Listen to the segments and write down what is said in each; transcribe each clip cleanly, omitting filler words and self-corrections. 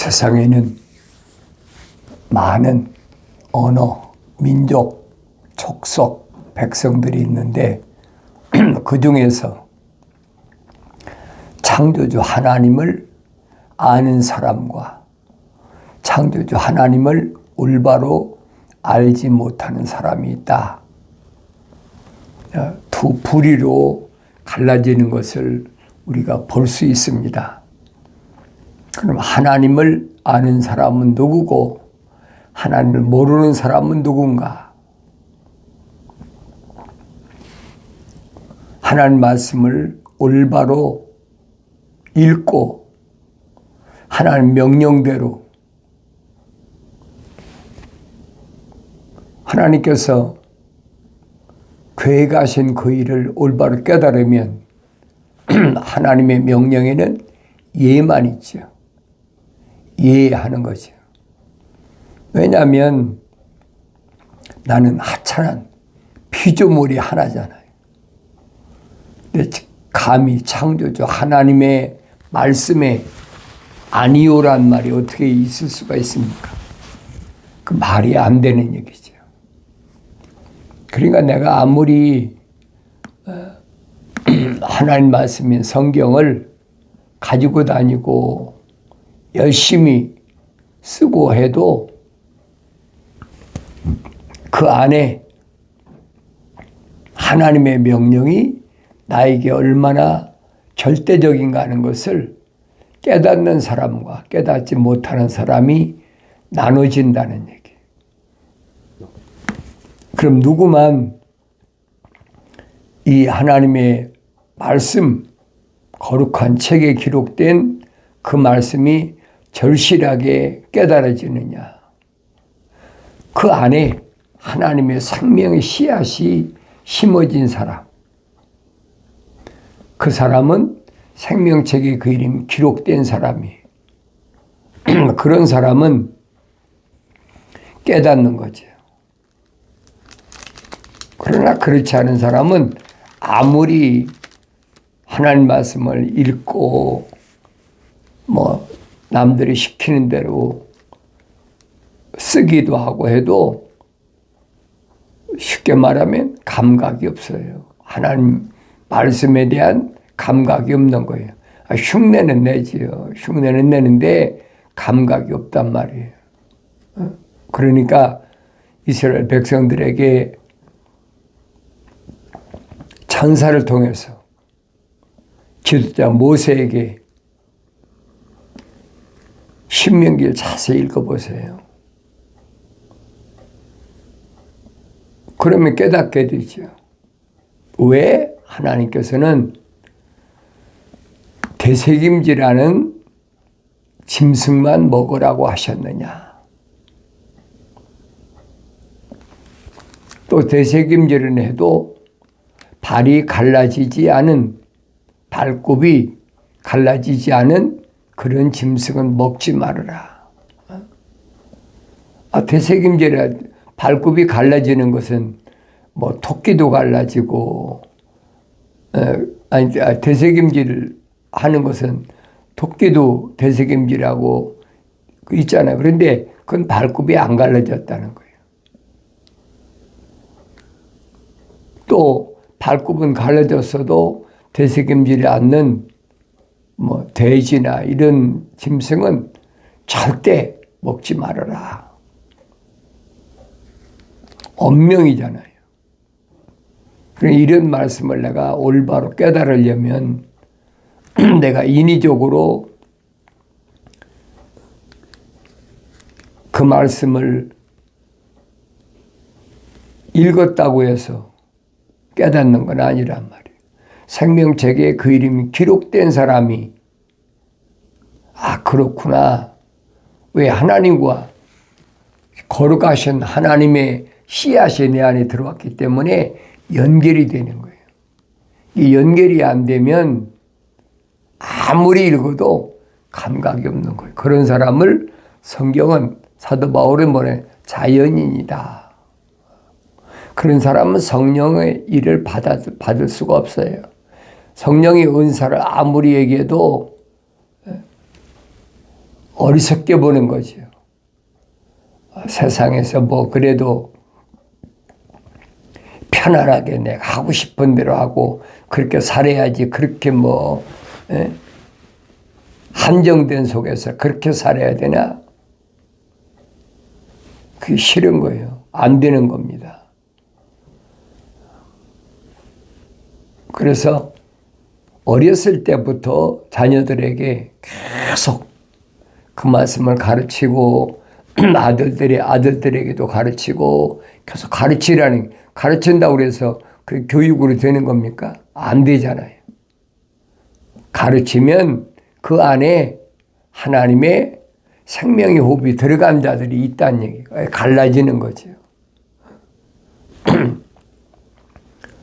세상에는 많은 언어, 민족, 족속, 백성들이 있는데 그 중에서 창조주 하나님을 아는 사람과 창조주 하나님을 올바로 알지 못하는 사람이 있다. 두 부류로 갈라지는 것을 우리가 볼 수 있습니다. 그럼 하나님을 아는 사람은 누구고 하나님을 모르는 사람은 누군가? 하나님 말씀을 올바로 읽고 하나님 명령대로 하나님께서 계획하신 그 일을 올바로 깨달으면 하나님의 명령에는 예만 있죠. 예하는 거죠. 왜냐하면 나는 하찮은 피조물이 하나잖아요. 근데 감히 창조주 하나님의 말씀에 아니오란 말이 어떻게 있을 수가 있습니까? 그 말이 안 되는 얘기죠. 그러니까 내가 아무리 하나님 말씀인 성경을 가지고 다니고 열심히 쓰고 해도 그 안에 하나님의 명령이 나에게 얼마나 절대적인가 하는 것을 깨닫는 사람과 깨닫지 못하는 사람이 나눠진다는 얘기. 그럼 누구만 이 하나님의 말씀, 거룩한 책에 기록된 그 말씀이 절실하게 깨달아지느냐. 그 안에 하나님의 생명의 씨앗이 심어진 사람. 그 사람은 생명책에 그 이름이 기록된 사람이. 그런 사람은 깨닫는 거죠. 그러나 그렇지 않은 사람은 아무리 하나님 말씀을 읽고 남들이 시키는 대로 쓰기도 하고 해도 쉽게 말하면 감각이 없어요. 하나님 말씀에 대한 감각이 없는 거예요. 흉내는 내지요. 흉내는 내는데 감각이 없단 말이에요. 그러니까 이스라엘 백성들에게 천사를 통해서 지도자 모세에게 신명기를 자세히 읽어보세요. 그러면 깨닫게 되죠. 왜 하나님께서는 되새김질하는 짐승만 먹으라고 하셨느냐. 또 되새김질은 해도 발이 갈라지지 않은, 발굽이 갈라지지 않은 그런 짐승은 먹지 말아라. 되새김질에 발굽이 갈라지는 것은 토끼도 갈라지고, 되새김질 하는 것은 토끼도 되새김질하고 있잖아요. 그런데 그건 발굽이 안 갈라졌다는 거예요. 또 발굽은 갈라졌어도 되새김질이 않는 돼지나 이런 짐승은 절대 먹지 말아라. 엄명이잖아요. 그러니까 이런 말씀을 내가 올바로 깨달으려면 내가 인위적으로 그 말씀을 읽었다고 해서 깨닫는 건 아니란 말이에요. 생명책에 그 이름이 기록된 사람이 그렇구나. 왜 하나님과 거룩하신 하나님의 씨앗이 내 안에 들어왔기 때문에 연결이 되는 거예요. 이 연결이 안 되면 아무리 읽어도 감각이 없는 거예요. 그런 사람을 성경은 사도 바울은 뭐래? 자연인이다. 그런 사람은 성령의 일을 받을 수가 없어요. 성령의 은사를 아무리 얘기해도 어리석게 보는 거죠. 세상에서 뭐 그래도 편안하게 내가 하고 싶은 대로 하고 그렇게 살아야지, 그렇게 뭐 한정된 속에서 그렇게 살아야 되나? 그게 싫은 거예요. 안 되는 겁니다. 그래서 어렸을 때부터 자녀들에게 계속 그 말씀을 가르치고 아들들에게도 가르치고 계속 가르친다고 해서 그 교육으로 되는 겁니까? 안 되잖아요. 가르치면 그 안에 하나님의 생명의 호흡이 들어간 자들이 있다는 얘기가 갈라지는 거죠.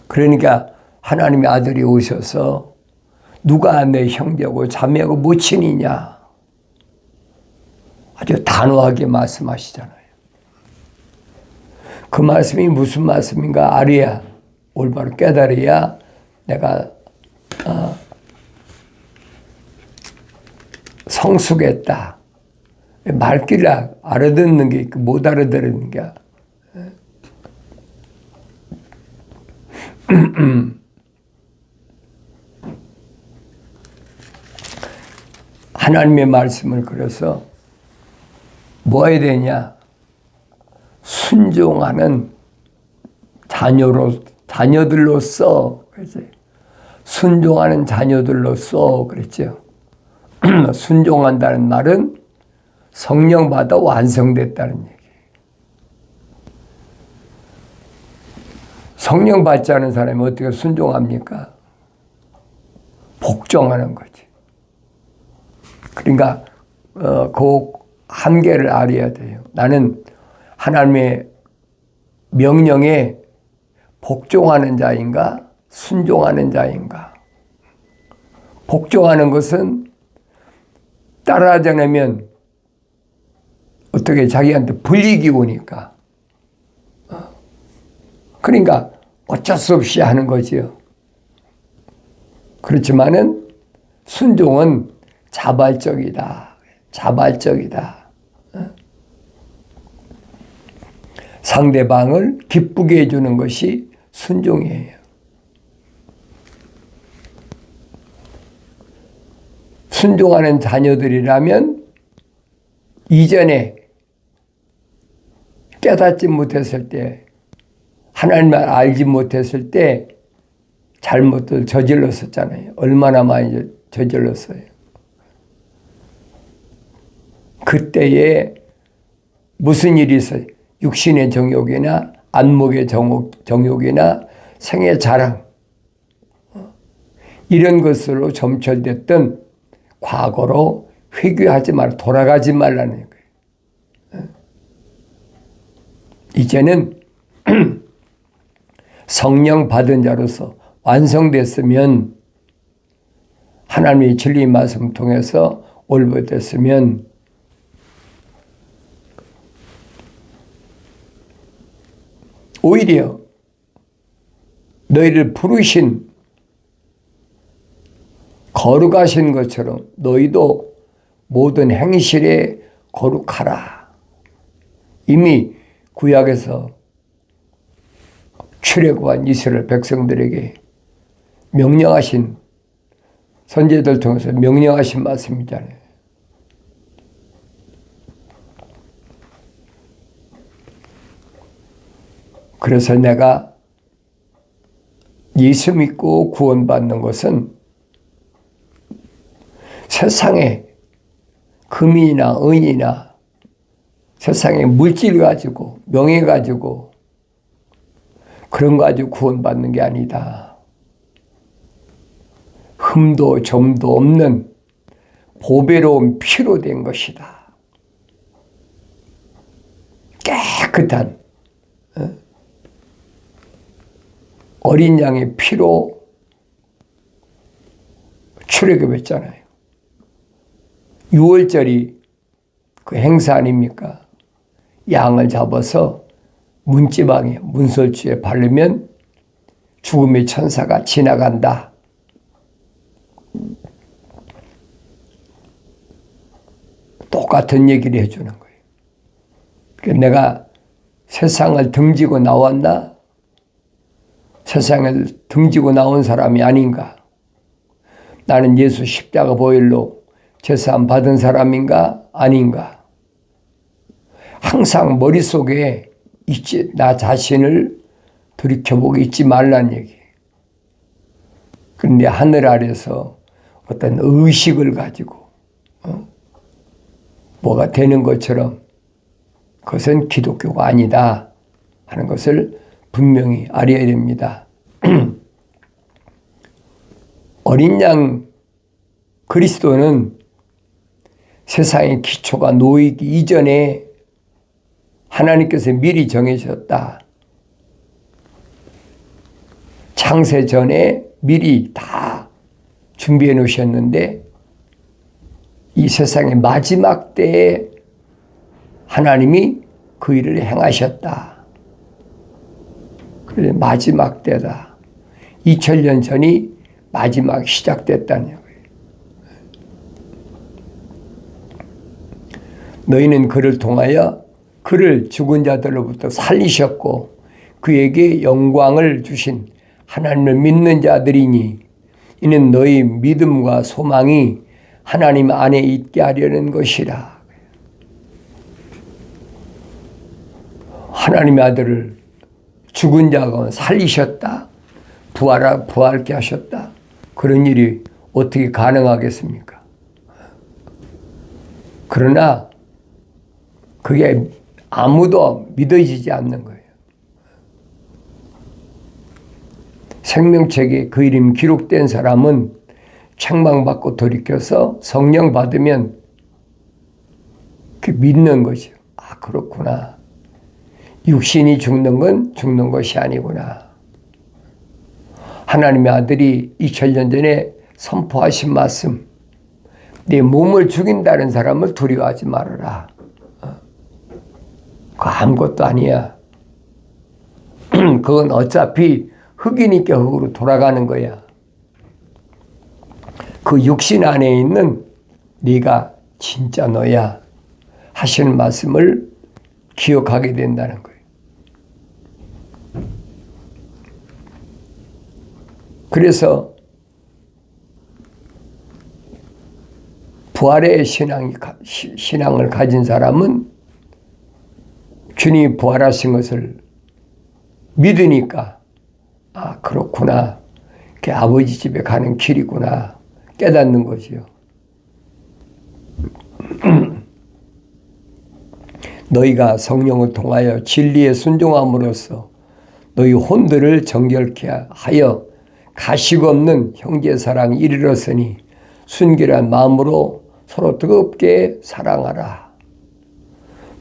그러니까 하나님의 아들이 오셔서 누가 내 형제고 자매고 모친이냐 아주 단호하게 말씀하시잖아요. 그 말씀이 무슨 말씀인가 알아야, 올바로 깨달아야 내가 성숙했다. 말귀를 알아듣는 게 있고 못 알아듣는 게 하나님의 말씀을 그래서 뭐 해야 되냐? 순종하는 자녀들로서, 그래서 순종하는 자녀들로서 그랬죠. 순종한다는 말은 성령 받아 완성됐다는 얘기. 성령 받지 않은 사람이 어떻게 순종합니까? 복종하는 거지. 그러니까 그 한계를 알아야 돼요. 나는 하나님의 명령에 복종하는 자인가? 순종하는 자인가? 복종하는 것은 따라하지 않으면 어떻게 자기한테 불이익이 오니까. 그러니까 어쩔 수 없이 하는 거지요. 그렇지만은 순종은 자발적이다. 자발적이다. 상대방을 기쁘게 해주는 것이 순종이에요. 순종하는 자녀들이라면 이전에 깨닫지 못했을 때, 하나님을 알지 못했을 때 잘못을 저질렀었잖아요. 얼마나 많이 저질렀어요. 그때에 무슨 일이 있어요? 육신의 정욕이나 안목의 정욕이나 생의 자랑, 이런 것으로 점철됐던 과거로 회귀하지 말라, 돌아가지 말라는 거예요. 이제는 성령 받은 자로서 완성됐으면, 하나님의 진리 말씀 통해서 올바됐으면 오히려 너희를 부르신, 거룩하신 것처럼 너희도 모든 행실에 거룩하라. 이미 구약에서 출애굽한 이스라엘 백성들에게 명령하신, 선지자들 통해서 명령하신 말씀이잖아요. 그래서 내가 예수 믿고 구원받는 것은 세상에 금이나 은이나 세상에 물질 가지고 명예 가지고 그런 거 가지고 구원받는 게 아니다. 흠도 점도 없는 보배로운 피로 된 것이다. 깨끗한 어린 양의 피로 출애굽했잖아요. 6월절이 그 행사 아닙니까? 양을 잡아서 문지방에, 문설주에 바르면 죽음의 천사가 지나간다. 똑같은 얘기를 해주는 거예요. 그러니까 내가 세상을 등지고 나왔나? 세상을 등지고 나온 사람이 아닌가? 나는 예수 십자가 보혈로 제사함 받은 사람인가? 아닌가? 항상 머릿속에 있지, 나 자신을 돌이켜보고 잊지 말란 얘기. 그런데 하늘 아래서 어떤 의식을 가지고 뭐가 되는 것처럼 그것은 기독교가 아니다 하는 것을 분명히 알아야 됩니다. 어린 양 그리스도는 세상의 기초가 놓이기 이전에 하나님께서 미리 정해주셨다. 창세 전에 미리 다 준비해 놓으셨는데 이 세상의 마지막 때에 하나님이 그 일을 행하셨다. 그래서 마지막 때다. 2000년 전이 마지막 시작됐다는 거예요. 너희는 그를 통하여 그를 죽은 자들로부터 살리셨고 그에게 영광을 주신 하나님을 믿는 자들이니 이는 너희 믿음과 소망이 하나님 안에 있게 하려는 것이라. 하나님의 아들을 죽은 자가 살리셨다. 부활케 하셨다. 그런 일이 어떻게 가능하겠습니까? 그러나 그게 아무도 믿어지지 않는 거예요. 생명책에 그 이름이 기록된 사람은 책망받고 돌이켜서 성령 받으면 믿는 거죠. 아, 그렇구나. 육신이 죽는 건 죽는 것이 아니구나. 하나님의 아들이 2000년 전에 선포하신 말씀, 내 몸을 죽인다는 사람을 두려워하지 말아라. 그거 아무것도 아니야. 그건 어차피 흙이니까 흙으로 돌아가는 거야. 그 육신 안에 있는 네가 진짜 너야 하시는 말씀을 기억하게 된다는 거예요. 그래서 부활의 신앙을 가진 사람은 주님이 부활하신 것을 믿으니까 아, 그렇구나. 그게 아버지 집에 가는 길이구나. 깨닫는 거지요. 너희가 성령을 통하여 진리에 순종함으로써 너희 혼들을 정결케 하여 가식 없는 형제 사랑이 이르렀으니 순결한 마음으로 서로 뜨겁게 사랑하라.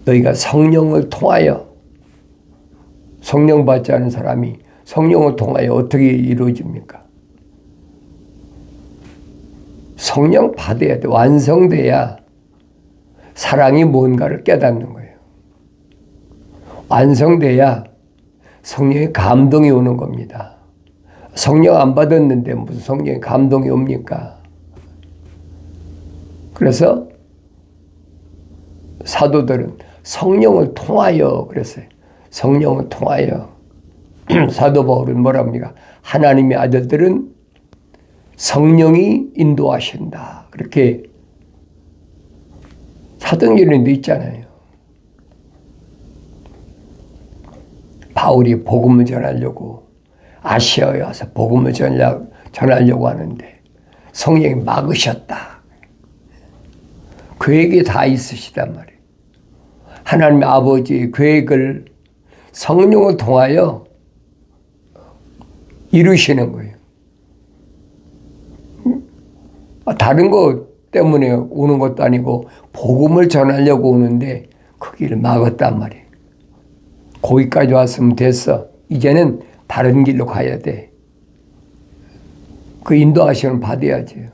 너희가 성령을 통하여, 성령 받지 않은 사람이 성령을 통하여 어떻게 이루어집니까? 성령 받아야 돼. 완성돼야 사랑이 뭔가를 깨닫는 거예요. 완성돼야 성령의 감동이 오는 겁니다. 성령 안 받았는데 무슨 성령의 감동이 옵니까? 그래서 사도들은 성령을 통하여 그랬어요. 성령을 통하여. 사도 바울은 뭐라 합니까? 하나님의 아들들은 성령이 인도하신다. 그렇게 사도행전에도 있잖아요. 바울이 복음을 전하려고 아시아에 와서 복음을 전하려고 하는데 성령이 막으셨다. 계획이 다 있으시단 말이에요. 하나님의 아버지의 계획을 성령을 통하여 이루시는 거예요. 다른 것 때문에 오는 것도 아니고 복음을 전하려고 오는데 그 길을 막았단 말이에요. 거기까지 왔으면 됐어. 이제는 다른 길로 가야 돼. 그 인도하심을 받아야지.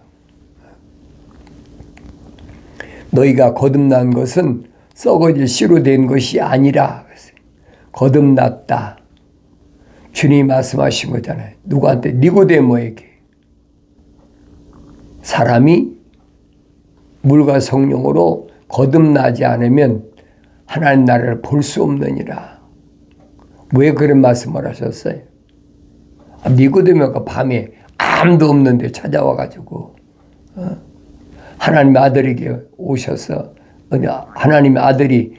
너희가 거듭난 것은 썩어질 씨로 된 것이 아니라 거듭났다. 주님이 말씀하신 거잖아요. 누구한테? 니고데모에게. 사람이 물과 성령으로 거듭나지 않으면 하나님 나라를 볼 수 없느니라. 왜 그런 말씀을 하셨어요? 니고데모가 밤에 아무도 없는데 찾아와가지고 하나님의 아들에게 오셔서 하나님의 아들이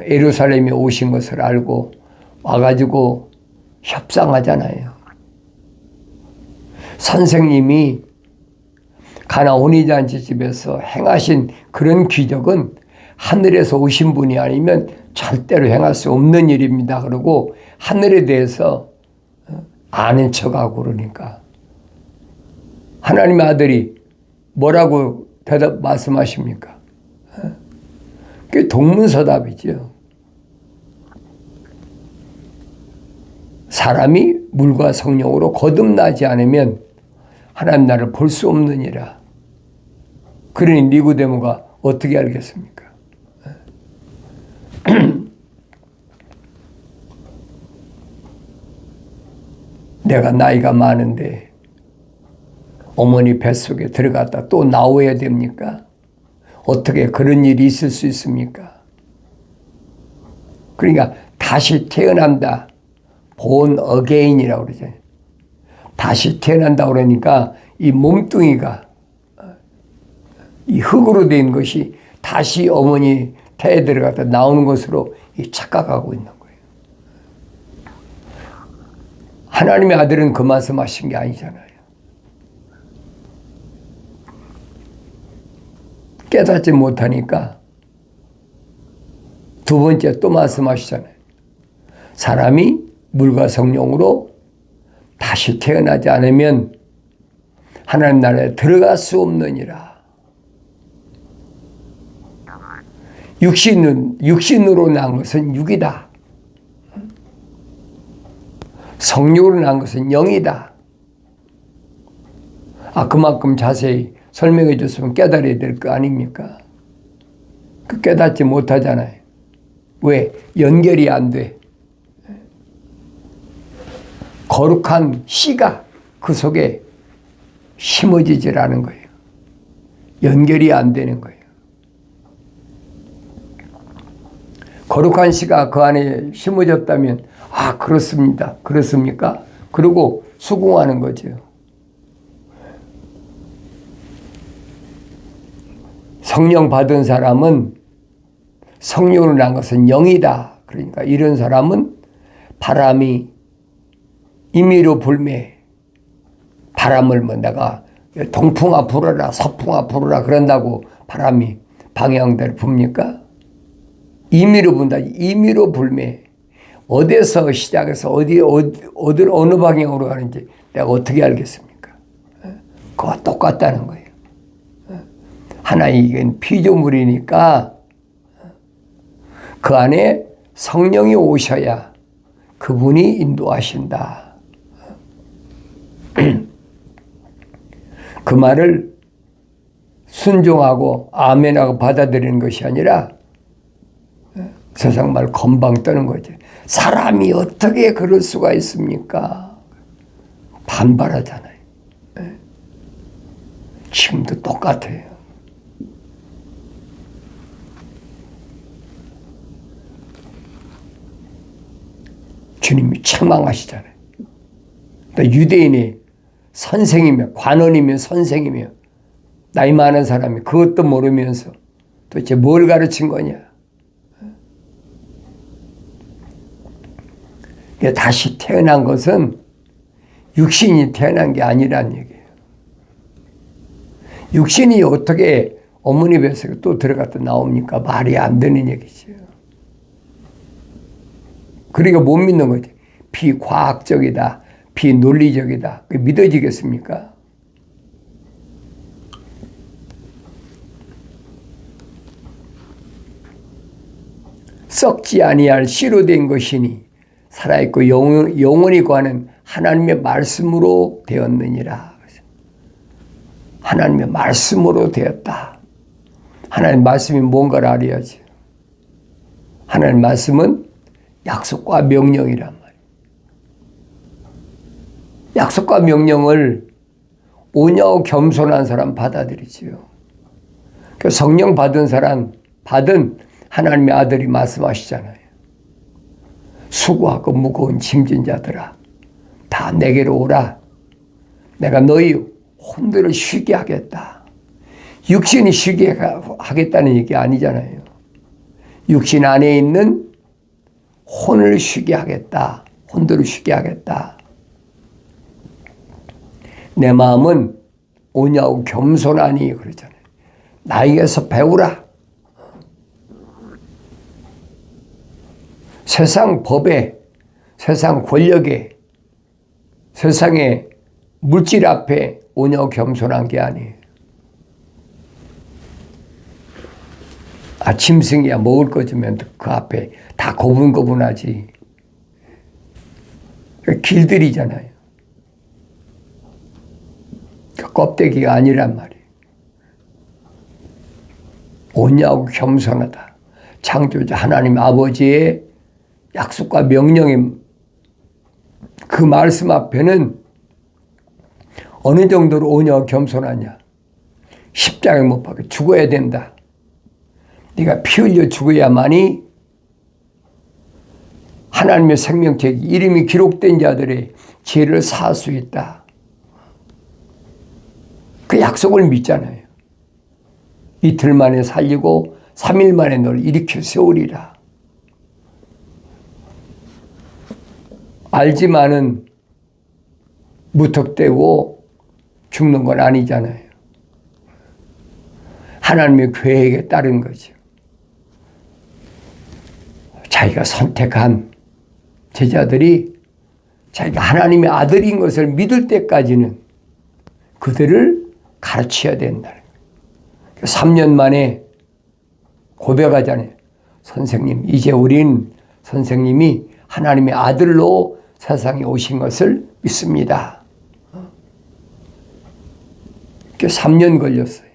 예루살렘에 오신 것을 알고 와가지고 협상하잖아요. 선생님이 가나 혼인잔치 집에서 행하신 그런 기적은 하늘에서 오신 분이 아니면 절대로 행할 수 없는 일입니다. 그러고 하늘에 대해서 아는 척하고 그러니까 하나님의 아들이 뭐라고 말씀하십니까? 그게 동문서답이죠. 사람이 물과 성령으로 거듭나지 않으면 하나님 나라를 볼 수 없느니라. 그러니 니고데모가 어떻게 알겠습니까? 내가 나이가 많은데 어머니 뱃속에 들어갔다 또 나와야 됩니까? 어떻게 그런 일이 있을 수 있습니까? 그러니까 다시 태어난다. born again이라고 그러죠. 다시 태어난다 그러니까 이 몸뚱이가 이 흙으로 된 것이 다시 어머니 태에 들어갔다 나오는 것으로 착각하고 있는 거예요. 하나님의 아들은 그 말씀하신 게 아니잖아요. 깨닫지 못하니까 두 번째 또 말씀하시잖아요. 사람이 물과 성령으로 다시 태어나지 않으면 하나님 나라에 들어갈 수 없느니라. 육신으로 난 것은 육이다. 성령으로 난 것은 영이다. 그만큼 자세히 설명해 줬으면 깨달아야 될 거 아닙니까? 그 깨닫지 못하잖아요. 왜? 연결이 안 돼. 거룩한 씨가 그 속에 심어지질 않은 거예요. 연결이 안 되는 거예요. 거룩한 씨가 그 안에 심어졌다면 그렇습니다. 그렇습니까? 그리고 수긍하는 거죠. 성령 받은 사람은 성령으로 난 것은 영이다. 그러니까 이런 사람은 바람이 임의로 불매, 바람을 내가 동풍아 불어라 서풍아 불어라 그런다고 바람이 방향대로 붑니까? 임의로 분다. 임의로 불매. 어디서 시작해서 어느 방향으로 가는지 내가 어떻게 알겠습니까? 그와 똑같다는 거예요. 하나의 이건 피조물이니까 그 안에 성령이 오셔야 그분이 인도하신다. 그 말을 순종하고 아멘하고 받아들이는 것이 아니라 세상 말 건방 떠는 거죠. 사람이 어떻게 그럴 수가 있습니까? 반발하잖아요. 지금도 똑같아요. 주님이 책망하시잖아요. 유대인이 선생이며 관원이며 선생이며 나이 많은 사람이 그것도 모르면서 도대체 뭘 가르친 거냐? 다시 태어난 것은 육신이 태어난 게 아니란 얘기예요. 육신이 어떻게 어머니 뱃속에 또 들어갔다 나옵니까? 말이 안 되는 얘기죠. 그러니까 못 믿는 거지. 비과학적이다. 비논리적이다. 그게 믿어지겠습니까? 썩지 아니할 씨로 된 것이니 살아있고 영원히 거하는 하나님의 말씀으로 되었느니라. 하나님의 말씀으로 되었다. 하나님의 말씀이 뭔가를 알아야지. 하나님의 말씀은 약속과 명령이란 말이에요. 약속과 명령을 온유하고 겸손한 사람 받아들이지요. 성령 받은 사람 받은 하나님의 아들이 말씀하시잖아요. 수고하고 무거운 짐진 자들아 다 내게로 오라. 내가 너희 혼들을 쉬게 하겠다. 육신이 쉬게 하겠다는 얘기 아니잖아요. 육신 안에 있는 혼을 쉬게 하겠다. 혼들을 쉬게 하겠다. 내 마음은 오냐고 겸손하니 그러잖아요. 나에게서 배우라. 세상 법에, 세상 권력에, 세상의 물질 앞에 오냐고 겸손한 게 아니에요. 짐승이야 먹을 거 주면 그 앞에 다 고분고분하지. 길들이잖아요. 껍데기가 아니란 말이에요. 오냐고 겸손하다. 창조자 하나님 아버지의 약속과 명령의 그 말씀 앞에는 어느 정도로 오냐고 겸손하냐. 십자가에 못 박혀 죽어야 된다. 네가 피 흘려 죽어야만이 하나님의 생명책 이름이 기록된 자들의 죄를 사할 수 있다. 그 약속을 믿잖아요. 이틀 만에 살리고 3일 만에 너를 일으켜 세우리라. 알지만은 무턱대고 죽는 건 아니잖아요. 하나님의 계획에 따른 거죠. 자기가 선택한 제자들이 자기가 하나님의 아들인 것을 믿을 때까지는 그들을 가르쳐야 된다는 거예요. 3년 만에 고백하잖아요. 선생님, 이제 우린 선생님이 하나님의 아들로 세상에 오신 것을 믿습니다. 3년 걸렸어요.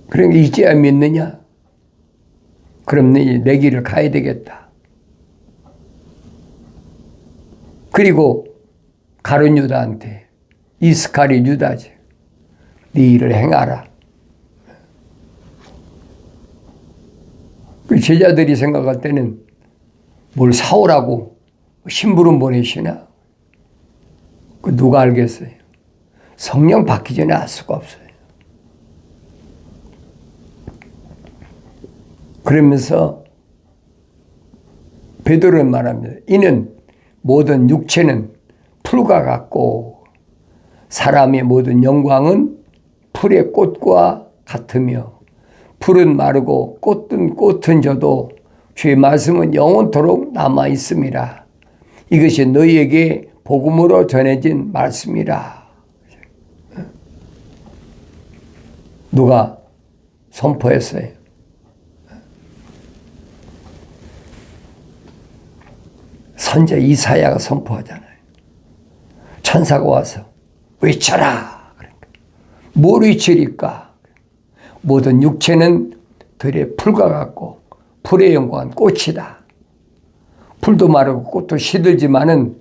그러니까 이제야 믿느냐? 그럼 내 길을 가야 되겠다. 그리고 가룟 유다한테 이스카리 유다지. 네 일을 행하라. 그 제자들이 생각할 때는 뭘 사오라고 심부름 보내시나? 그 누가 알겠어요? 성령 받기 전에 알 수가 없어요. 그러면서 베드로는 말합니다. 이는 모든 육체는 풀과 같고 사람의 모든 영광은 풀의 꽃과 같으며 풀은 마르고 꽃은 져도 주의 말씀은 영원토록 남아 있음이라. 이것이 너희에게 복음으로 전해진 말씀이라. 누가 선포했어요? 선제 이사야가 선포하잖아요. 천사가 와서 외쳐라. 뭘 외치리까? 모든 육체는 들의 풀과 같고 풀의 영광은 꽃이다. 풀도 마르고 꽃도 시들지만은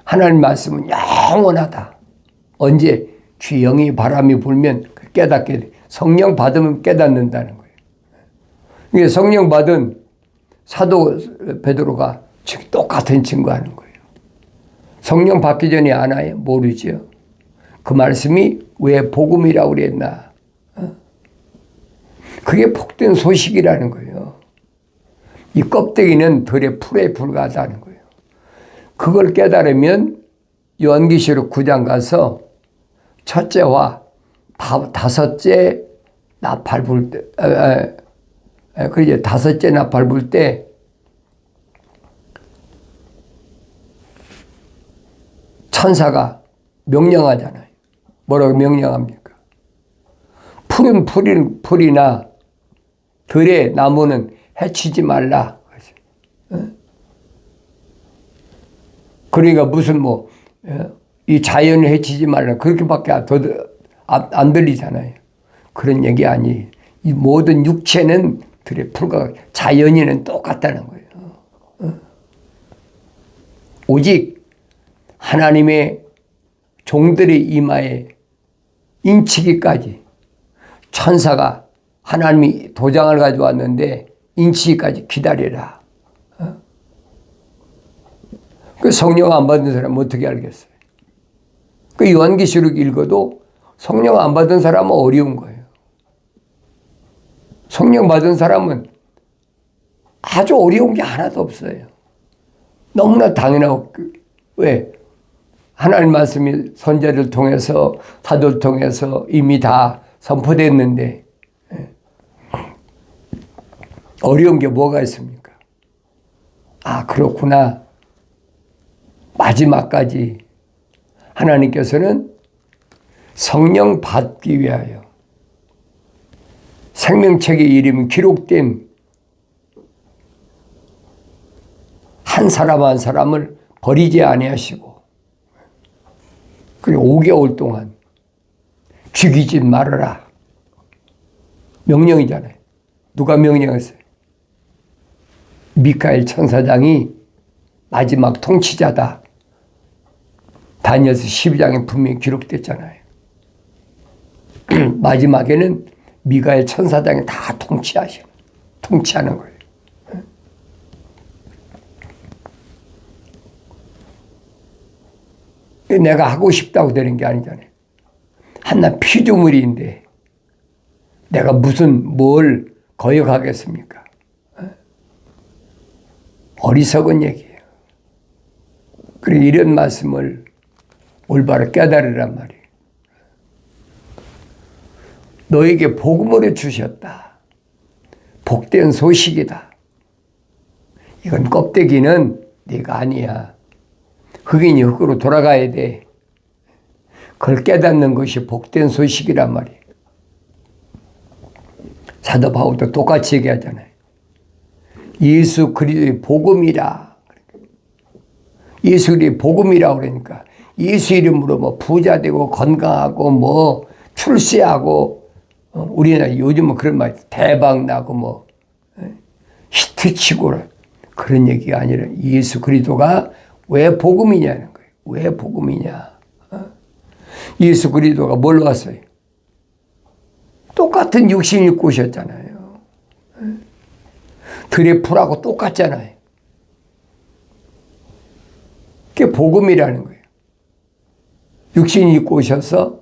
하나님 말씀은 영원하다. 언제? 주 영이 바람이 불면 깨닫게 돼. 성령 받으면 깨닫는다는 거예요. 이게 성령 받은 사도 베드로가 똑같은 친구 하는 거예요. 성령 받기 전에 아나요? 모르죠. 그 말씀이 왜 복음이라고 그랬나? 그게 복된 소식이라는 거예요. 이 껍데기는 들의 풀에 불과하다는 거예요. 그걸 깨달으면 요한계시록 9장 가서 첫째와 다섯째 나팔 불 때, 그게 다섯째 나팔 불 때 천사가 명령하잖아요. 뭐라고 명령합니까? 풀은 풀이나 들의 나무는 해치지 말라. 그러니까 무슨 이 자연을 해치지 말라. 그렇게밖에 안 들리잖아요. 그런 얘기 아니에요. 이 모든 육체는 들의 풀과 자연이는 똑같다는 거예요. 오직 하나님의 종들의 이마에 인치기까지 천사가 하나님이 도장을 가져왔는데 인치기까지 기다리라. 그 성령 안 받은 사람은 어떻게 알겠어요? 그 요한계시록 읽어도 성령 안 받은 사람은 어려운 거예요. 성령 받은 사람은 아주 어려운 게 하나도 없어요. 너무나 당연하고, 왜? 하나님 말씀이 선제를 통해서, 사도를 통해서 이미 다 선포됐는데, 어려운 게 뭐가 있습니까? 아, 그렇구나. 마지막까지 하나님께서는 성령 받기 위하여 생명책의 이름이 기록된 한 사람 한 사람을 버리지 아니하시고, 그리고 5개월 동안 죽이지 말아라. 명령이잖아요. 누가 명령했어요? 미카엘 천사장이 마지막 통치자다. 다니엘서 12장에 분명히 기록됐잖아요. 마지막에는 미카엘 천사장이 다 통치하는 거예요. 내가 하고 싶다고 되는 게 아니잖아요. 한낱 피조물인데 내가 뭘 거역하겠습니까? 어리석은 얘기예요. 그리고 이런 말씀을 올바로 깨달으란 말이에요. 너에게 복음을 주셨다. 복된 소식이다. 이건 껍데기는 네가 아니야. 흑인이 흑으로 돌아가야 돼. 그걸 깨닫는 것이 복된 소식이란 말이에요. 사도 바울도 똑같이 얘기하잖아요. 예수 그리스도의 복음이라. 예수 그리스도의 복음이라 그러니까 예수 이름으로 뭐 부자 되고 건강하고 뭐 출세하고, 우리나라 요즘은 그런 말 대박 나고 뭐 히트치고 그런 얘기가 아니라 예수 그리스도가 왜 복음이냐는 거예요. 왜 복음이냐. 예수 그리스도가 뭘로 왔어요? 똑같은 육신을 입고 오셨잖아요. 들의 풀하고 똑같잖아요. 그게 복음이라는 거예요. 육신을 입고 오셔서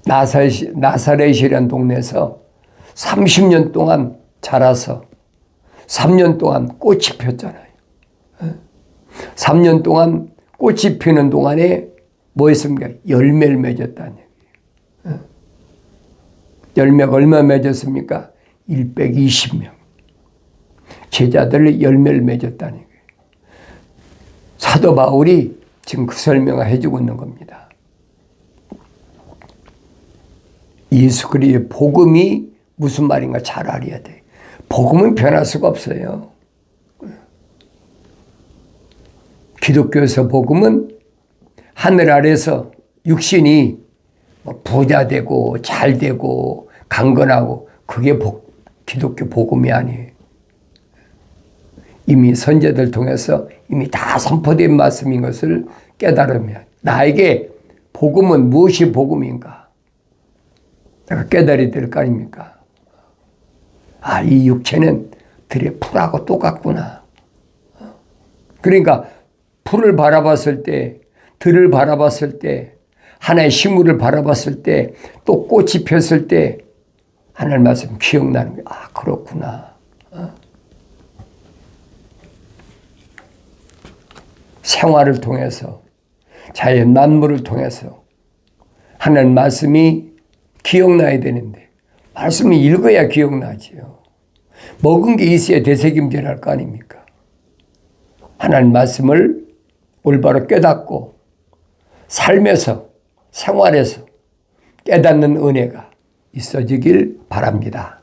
나사렛이라는 동네에서 30년 동안 자라서 3년 동안 꽃이 폈잖아요. 3년 동안 꽃이 피는 동안에 뭐 했습니까? 열매를 맺었다는 얘기예요. 열매가 얼마 맺었습니까? 120명. 제자들 열매를 맺었다는 얘기예요. 사도 바울이 지금 그 설명을 해주고 있는 겁니다. 예수 그리스도의 복음이 무슨 말인가 잘 알아야 돼. 복음은 변할 수가 없어요. 기독교에서 복음은 하늘 아래서 육신이 부자 되고 잘 되고 강건하고, 그게 기독교 복음이 아니에요. 이미 선제들 통해서 이미 다 선포된 말씀인 것을 깨달으면, 나에게 복음은 무엇이 복음인가? 내가 깨달아야 될 거 아닙니까? 아, 이 육체는 들의 풀하고 똑같구나. 그러니까 풀을 바라봤을 때, 들을 바라봤을 때, 하나의 식물을 바라봤을 때, 또 꽃이 폈을 때 하나님 말씀 기억나는 거예요. 아, 그렇구나. 생활을 통해서, 자연 만물을 통해서 하나님 말씀이 기억나야 되는데, 말씀을 읽어야 기억나지요. 먹은 게 있어야 되새김질할 거 아닙니까? 하나님 말씀을 올바로 깨닫고 삶에서, 생활에서 깨닫는 은혜가 있어지길 바랍니다.